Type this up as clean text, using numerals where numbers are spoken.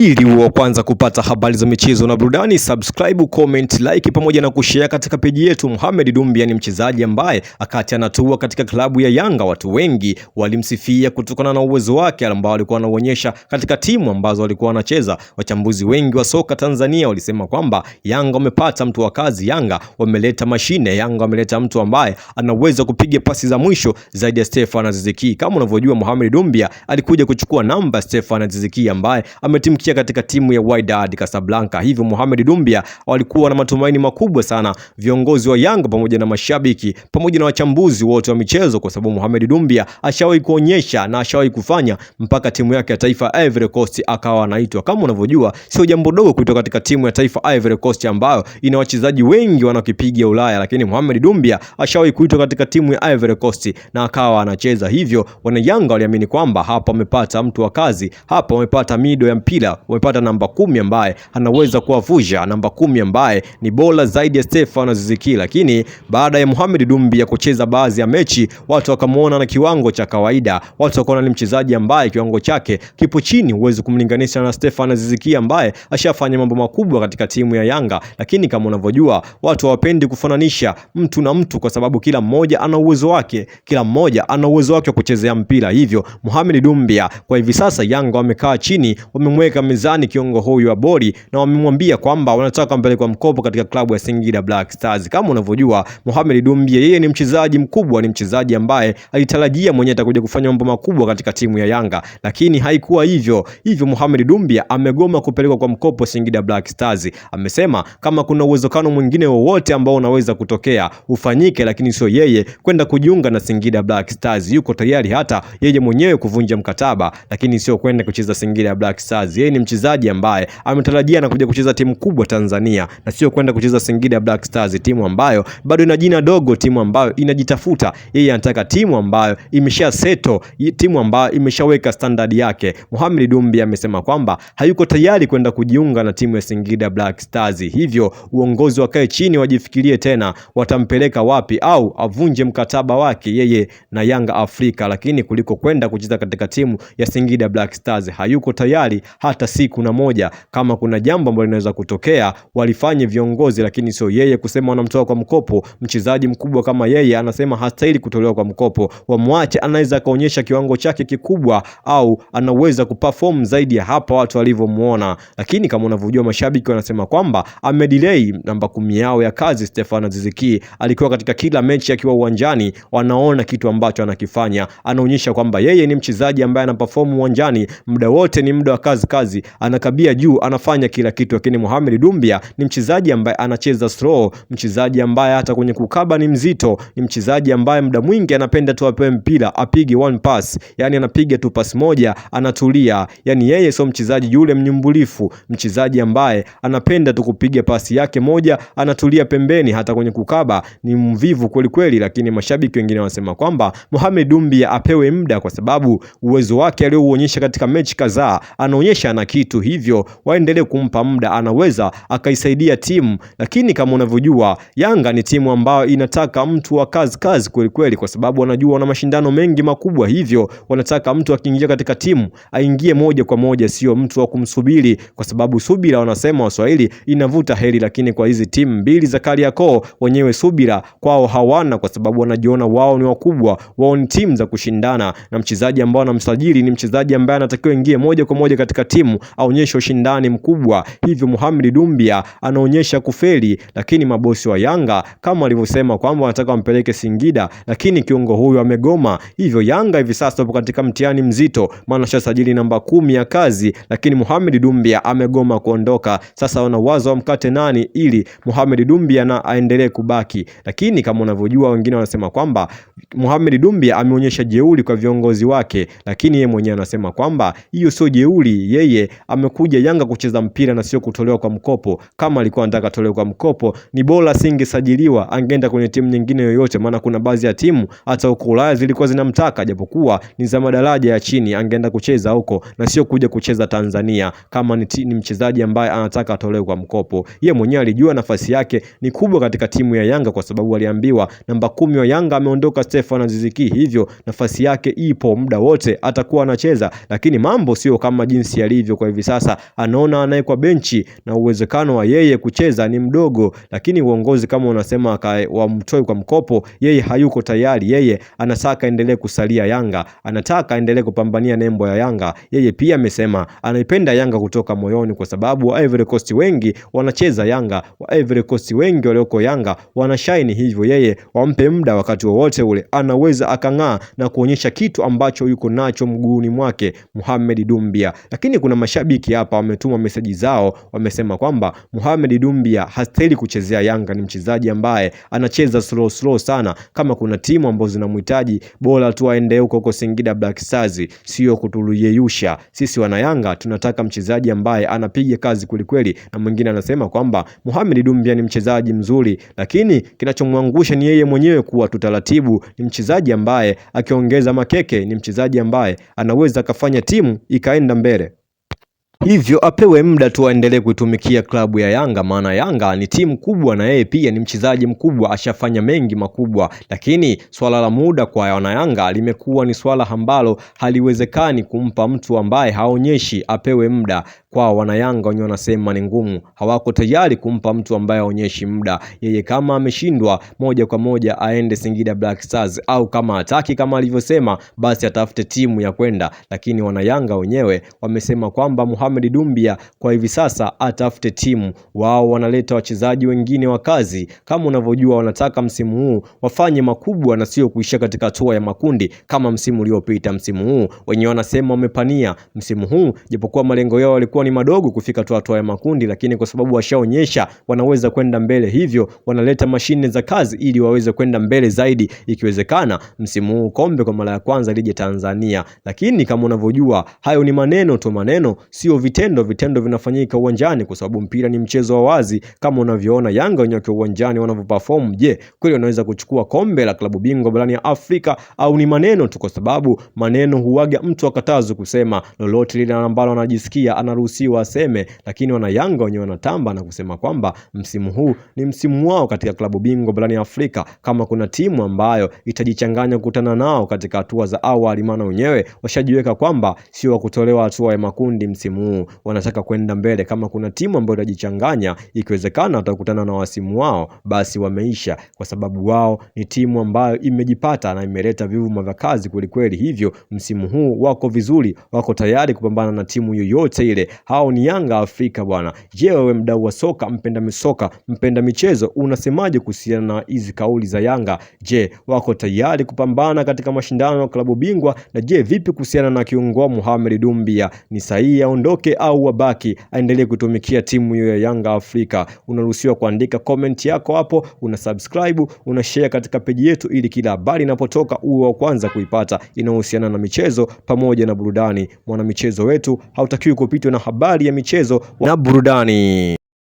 Ili uwe kwanza kupata habari za michezo na burudani, subscribe, comment, like pamoja na kushare katika peji yetu. Mohamed Dumbia ni mchezaji ambaye akati anatua katika klabu ya Yanga, watu wengi walimsifia kutokana na uwezo wake ambao alikuwa anaonyesha katika timu ambazo alikuwa wanacheza. Wachambuzi wengi wa soka Tanzania walisema kwamba Yanga wamepata mtu wa kazi, Yanga wameleta mashine, Yanga wameleta mtu ambaye anaweza kupiga pasi za mwisho zaidi ya Stefan Aziz Ki. Kama unavyojua, Mohamed Dumbia alikuja kuchukua namba Stefan Aziz Ki ambaye ametimkia katika timu ya Wydad Casablanca. Hivyo Mohamed Dumbia walikuwa na matumaini makubwa sana viongozi wa Yanga pamoja na mashabiki pamoja na wachambuzi wote wa michezo, kwa sababu Mohamed Dumbia ashawahi kuonyesha na ashawahi kufanya mpaka timu yake ya taifa Ivory Coast akawa anaitwa. Kama unavyojua, sio jambo dogo kutoka katika timu ya taifa Ivory Coast ambayo ina wachezaji wengi wanaokipiga Ulaya, lakini Mohamed Dumbia ashawahi kuitwa katika timu ya Ivory Coast na akawa anacheza. Hivyo wana Yanga waliamini kwamba hapa wamepata mtu wa kazi, hapa wamepata mido ya mpira, wamepata namba 10 ambaye anaweza kuwavuja, namba 10 ambaye ni bora zaidi ya Stefan Aziz Ki. Lakini baada ya Mohamed Dumbia kucheza baadhi ya mechi, watu wakamuona na kiwango cha kawaida, watu wakaona ni mchezaji ambaye kiwango chake kipo chini, huwezi kumlinganisha na Stefan Aziz Ki ambaye ashafanya mambo makubwa katika timu ya Yanga. Lakini kama unavyojua, watu hawapendi kufananisha mtu na mtu, kwa sababu kila mmoja ana uwezo wake, kila mmoja ana uwezo wake wa kuchezea mpira. Hivyo Mohamed Dumbia kwa hivi sasa Yanga wamekaa chini, wamemweka mezani kiongo huyu wa bodi na wamemwambia kwamba wanataka mbele kwa mkopo katika klabu ya Singida Black Stars. Kama unavyojua, Mohamed Dumbia yeye ni mchezaji mkubwa, ni mchezaji ambaye alitarajia mwenyewe atakuja kufanya mambo makubwa katika timu ya Yanga, lakini haikuwa hivyo. Hivyo Mohamed Dumbia amegoma kupelekwa kwa mkopo Singida Black Stars. Amesema kama kuna uwezekano mwingine wowote ambao unaweza kutokea ufanyike, lakini sio yeye kwenda kujiunga na Singida Black Stars. Yuko tayari hata yeye mwenyewe kuvunja mkataba, lakini sio kwenda kucheza Singida Black Stars. Yeye ni mchezaji ambaye ametarajia na kuja kucheza timu kubwa Tanzania na sio kwenda kucheza Singida Black Stars, timu ambayo bado ina jina dogo, timu ambayo inajitafuta. Yeye anataka timu ambayo imesha seto, timu ambayo imeshaweka standard yake. Mohamed Dumbia amesema kwamba hayuko tayari kwenda kujiunga na timu ya Singida Black Stars. Hivyo uongozi wakae chini wajifikirie tena watampeleka wapi, au avunje mkataba wake yeye na Yanga Afrika, lakini kuliko kwenda kucheza katika timu ya Singida Black Stars. Hayuko tayari hata siku na moja. Kama kuna jambo ambalo linaweza kutokea walifanye viongozi, lakini sio yeye kusema wanamtoa kwa mkopo. Mchezaji mkubwa kama yeye anasema hastahili kutolewa kwa mkopo, wamwache, anaweza kaonyesha kiwango chake kikubwa, au anaweza kuperform zaidi ya hapa watu walivyomuona. Lakini kama unavyojua, mashabiki wanasema kwamba amedelay namba 10 yao ya kazi. Stefan Aziz Ki alikuwa katika kila mechi akiwa uwanjani, wanaona kitu ambacho anakifanya, anaonyesha kwamba yeye ni mchezaji ambaye anaperform uwanjani muda wote, ni muda wa kazi, anakabia juu, anafanya kila kitu. Lakini Mohamed Dumbia ni mchezaji ambaye anacheza slow, mchezaji ambaye hata kwenye kukaba ni mzito, ni mchezaji ambaye muda mwingi anapenda tu apewe mpira apige one pass, yani anapiga tu pass moja anatulia. Yani yeye sio mchezaji yule mnyumbulifu, mchezaji ambaye anapenda tu kupiga pasi yake moja anatulia pembeni. Hata kwenye kukaba ni mvivu kweli kweli. Lakini mashabiki wengine wanasema kwamba Mohamed Dumbia apewe muda, kwa sababu uwezo wake aliouonyesha katika mechi kadhaa anaonyesha ana kitu, hivyo waendelee kumpa muda, anaweza akaisaidia timu. Lakini kama unavyojua, Yanga ni timu ambayo inataka mtu wa kazi kweli kweli, kwa sababu wanajua wana mashindano mengi makubwa, hivyo wanataka mtu akiingia katika timu aingie moja kwa moja, sio mtu wa kumsubiri, kwa sababu subira, wanasema Waswahili, inavuta heri. Lakini kwa hizi timu mbili za Kariakoo, wenyewe subira kwao hawana, kwa sababu wanajiona wao ni wakubwa, wao ni timu za kushindana, na mchezaji ambao anamsajili ni mchezaji ambaye anatakiwa ingie moja kwa moja katika timu, aonyeshe ushindani mkubwa. Hivyo Mohamed Dumbia anaonyesha kufeli. Lakini mabosi wa Yanga kama walivyosema kwamba wanataka wampeleke Singida, lakini kiongo huyu amegoma. Hivyo Yanga hivi sasa wapo katika mtihani mzito, maana shasajili namba 10 ya kazi, lakini Mohamed Dumbia amegoma kuondoka. Sasa wanawaza wamkate nani ili Mohamed Dumbia na aendelee kubaki. Lakini kama unavyojua, wengine wanasema kwamba Mohamed Dumbia ameonyesha jeuri kwa viongozi wake, lakini yeye mwenyewe anasema kwamba hiyo sio jeuri. Yeye amekuja Yanga kucheza mpira na sio kutolewa kwa mkopo. Kama alikuwa anataka atolewe kwa mkopo, ni bora singesajiliwa, angeenda kwenye timu nyingine yoyote, maana kuna baadhi ya timu hata huko Ulaya zilikuwa zinamtaka, japokuwa ni za madaraja ya chini, angeenda kucheza huko na sio kuja kucheza Tanzania. Kama ni mchezaji ambaye anataka atolewe kwa mkopo, yeye mwenyewe alijua nafasi yake ni kubwa katika timu ya Yanga, kwa sababu aliambiwa namba 10 wa Yanga ameondoka Stefan Aziz Ki, hivyo nafasi yake ipo, muda wote atakuwa anacheza. Lakini mambo sio kama jinsi yalivyo hivyo kwa hivi sasa anaona anayekwa benchi na uwezekano wa yeye kucheza ni mdogo, lakini uongozi kama unasema wamtoe kwa mkopo, yeye hayuko tayari. Yeye anataka endelee kusalia Yanga, anataka endelee kupambania nembo ya Yanga. Yeye pia amesema anaipenda Yanga kutoka moyoni, kwa sababu wa Ivory Coast wengi wanacheza Yanga, wa Ivory Coast wengi walioko Yanga wanashine, hivyo yeye wampe muda, wakati wowote ule anaweza akang'aa na kuonyesha kitu ambacho yuko nacho mguuni mwake Mohamed Doumbia. Lakini kuna mashabiki hapa wametuma meseji zao, wamesema kwamba Mohamed Doumbia hastahili kuchezea Yanga, ni mchezaji ambaye anacheza slow sana. Kama kuna timu ambazo zinamhitaji, bora tu aende huko Singida Black Stars, sio kutuluyeyusha. Sisi wana Yanga tunataka mchezaji ambaye anapiga kazi kweli. Na mwingine anasema kwamba Mohamed Doumbia ni mchezaji mzuri, lakini kinachomwangusha ni yeye mwenyewe kuwa tutaratibu. Ni mchezaji ambaye akiongeza makeke, ni mchezaji ambaye anaweza kafanya timu ikaenda mbele. Hivyo apewe muda tu aendelee kuitumikia klabu ya Yanga, maana Yanga ni timu kubwa na yeye pia ni mchezaji mkubwa, ashafanya mengi makubwa. Lakini swala la muda kwa wana Yanga limekuwa ni swala ambalo haliwezekani kumpa mtu ambaye haonyeshi apewe muda. Kwa wana Yanga wenyewe wanasema ni ngumu, hawako tayari kumpa mtu ambaye haonyeshi muda. Yeye kama ameshindwa, moja kwa moja aende Singida Black Stars, au kama hataki, kama alivyosema, basi atafute timu ya kwenda. Lakini wana Yanga wenyewe wamesema kwamba Mohamed Doumbia kwa hivi sasa atafute timu. Wao wanaleta wachezaji wengine wa kazi, kama unavyojua wanataka msimu huu wafanye makubwa na sio kuishia katika hatua ya makundi kama msimu uliopita. Msimu huu wenyewe wanasema wamepania msimu huu, japokuwa malengo yao yalikuwa ni madogo kufika hatua ya makundi, lakini kwa sababu washaonyesha wanaweza kwenda mbele, hivyo wanaleta mashine za kazi ili waweze kwenda mbele zaidi, ikiwezekana msimu huu kombe kwa mara ya kwanza lije Tanzania. Lakini kama unavyojua hayo ni maneno tu, maneno sio vitendo. Vitendo vinafanyika uwanjani, kwa sababu mpira ni mchezo wa wazi. Kama unavyoona Yanga wenyewe uwanjani wanavyoperform, je, kweli wanaweza kuchukua kombe la klabu bingwa barani ya Afrika, au ni maneno tu? Kwa sababu maneno huaga mtu akatazo kusema lolote lile ambalo anajisikia anaruhusiwa aseme. Lakini wana Yanga wenyewe wanatamba na kusema kwamba msimu huu ni msimu wao katika klabu bingwa barani ya Afrika. Kama kuna timu ambayo itajichanganya kukutana nao katika hatua za awali, maana wenyewe washajiweka kwamba sio kutolewa hatua ya makundi msimu huu, wanataka kwenda mbele. Kama kuna timu ambayo itajichanganya, ikiwezekana watakutana na wasimu wao, basi wameisha, kwa sababu wao ni timu ambayo imejipata na imeleta vyuma vya kazi kweli. Hivyo msimu huu wako vizuri, wako tayari kupambana na timu yoyote ile. Hao ni Yanga Afrika bwana. Je, wewe mdau wa soka, mpenda michezo, unasemaje kuhusiana na hizi kauli za Yanga? Je, wako tayari kupambana katika mashindano ya klabu bingwa? Na je, vipi kuhusiana na kiungo Mohamed Doumbia, ni sahihi aondoke au wabaki aendelee kutumikia timu hiyo ya Yanga Afrika? Unaruhusiwa kuandika comment yako hapo, una subscribe, una share katika peji yetu, ili kila habari inapotoka uwe wa kwanza kuipata inayohusiana na michezo pamoja na burudani. Mwana michezo wetu hautakiwi kupitwa na habari ya michezo na burudani.